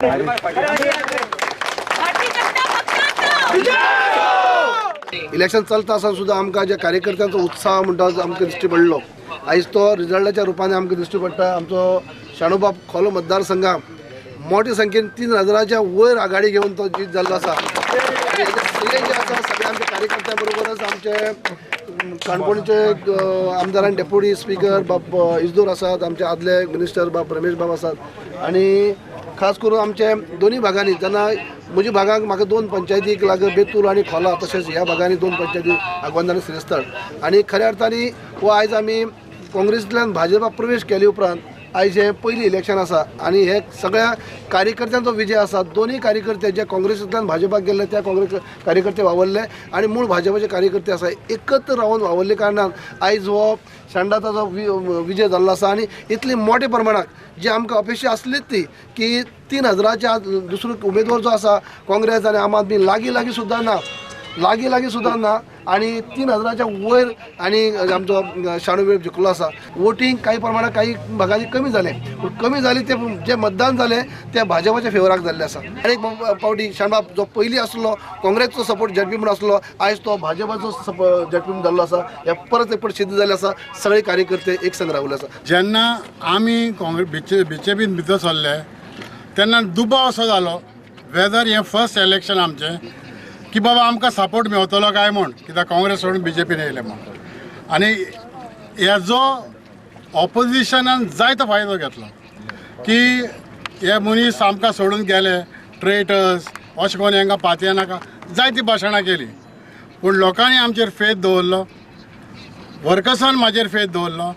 Election चलता आसतना सुद्दां आमकां जे कार्यकर्त्यांचो उत्साह म्हणटा आमकां दिश्टी पडलो। आयज तो रिजल्टाच्या रुपान आमकां दिश्टी पडटा। आमचो शाणूबाब खोलो मतदारसंघात मोठ्या संख्येन 3000च्या वयर आघाडी घेवन तो जीत जाल्लो आसा। जे आसा सगळे आमच्या कार्यकर्त्यां बरोबरच आमचे काणकोणचे आमदार आनी डेप्युटी स्पीकर बाब इजदूर आसात, आमचे आदले मिनिस्टर बाब रमेश बाब आसात आनी खास करून आमचे दोन्ही भागांनी जेन्ना म्हज्या भागाक म्हाका 2 पंचायतीक लागीं बेतूल आनी खोला तशेंच ह्या भागांनी 2 पंचायती आगोंद आनी श्रीस्थळ आनी खऱ्या अर्थांनी हो आयज आमी काँग्रेसींतल्यान भाजपाक प्रवेश केले उपरांत आयज हे पयलीं इलेक्शन आसा आनी हे सगळ्या कार्यकर्त्यांचो विजय आसा। दोन्ही कार्यकर्ते जे काँग्रेसींतल्यान भाजपाक गेल्ले त्या काँग्रेस कार्यकर्ते वावरले आनी मूळ भाजपाचे कार्यकर्ते आसा एकत्र रावन वावरले कारणान आयज हो शांडाताचो विजय जाल्लो आसा। आनी इतली मोठ्या प्रमाणात जे आमकां अपेक्षा आसलीच ती की 3000च्या दुसरो उमेदवार जो आसा काँग्रेस आनी आम आदमी लागीं सुद्दां ना आनी 3000च्या वयर आनी आमचो शाणूबाब जिखलो आसा। वोटींग काही प्रमाणात काही भागांनी कमी जाले पूण कमी जाली ते जे मतदान जाले ते भाजपाच्या फेवराक जाल्ले आसा। आनी पावटी शाणूबाब जो पयलीं आसलो काँग्रेसचो सपोर्ट झडपी म्हणून आसलो आयज तो भाजपाचो झडपी म्हणून जाल्लो आसा। हे परत एक सिद्ध जाल्ले आसा। सगळे कार्यकर्ते एक संग रावले आसा। जेन्ना आमी बीजेपीन भितर सरले तेन्ना दुबाव असो जालो वेदर हें फर्स्ट इलेक्शन आमचें की बाबा आमकां सपोर्ट मेवतलो काय म्हूण कित्याक काँग्रेस सोडून बीजेपीन येयले म्हूण आनी हेजो ऑपोजिशनान जायतो फायदो घेतलो की हे मनीस आमकां सोडून गेले ट्रेटर्स अशें कोन्न हांकां पातये नाका जायतीं भाशणां केलीं पूण लोकांनी आमचेर फेथ दवरलो वर्कर्सान म्हाजेर फेथ दवरलो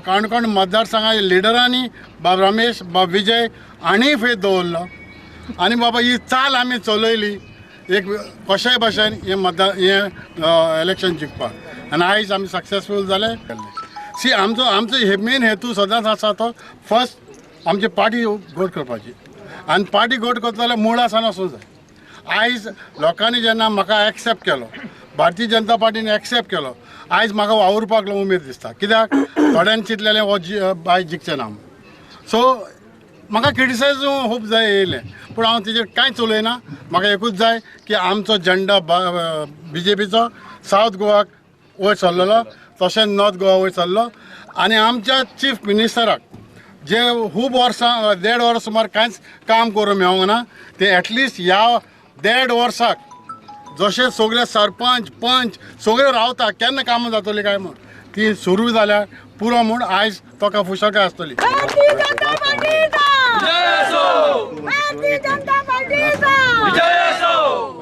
काणकोण मतदारसंघाच्या लिडरांनी बाब रमेश बाब विजय हाणीय फेथ दवरलो आनी बाबा ही चाल आमी चलयली एक कशाय भाशेन हें इलेक्शन जिखपाक आनी आयज आमी सक्सेसफूल जाले। सी आमचो हे मेन हेतू सदांच आसा तो फर्स्ट आमची पार्टी घोट करपाची आनी पार्टी घोट करता जाल्यार मुळासान वचूं जाय। आयज लोकांनी जेन्ना म्हाका एक्सेप्ट केलो भारतीय जनता पार्टीन एक्सेप्ट केलो आयज म्हाका वावुरपाक उमेद दिसता कित्याक थोड्यांनी चिंतलेलें हो आयज जिखचें ना सो म्हाका क्रिटिसायज खूब जाय येयलें पूण हांव तेजेर कांयच उलयना। म्हाका एकूच जाय की आमचो झेंडा बीजेपीचो सावथ गोवाक वयर सरलेलो तशेंच नॉर्थ गोवा वयर सरलो आनी आमच्या चीफ मिनिस्टराक जे खूब वर्सां 1.5 वर्स सुमार कांयच काम करूं मेळोंक ना ते एटलिस्ट ह्या 1.5 वर्साक जशे सगळे सरपंच पंच सगळे रावता केन्ना कामां जातलीं काय म्हूण ती सुरू जाल्यार पुरो म्हूण आयज तोका फुशलकाय आसतली।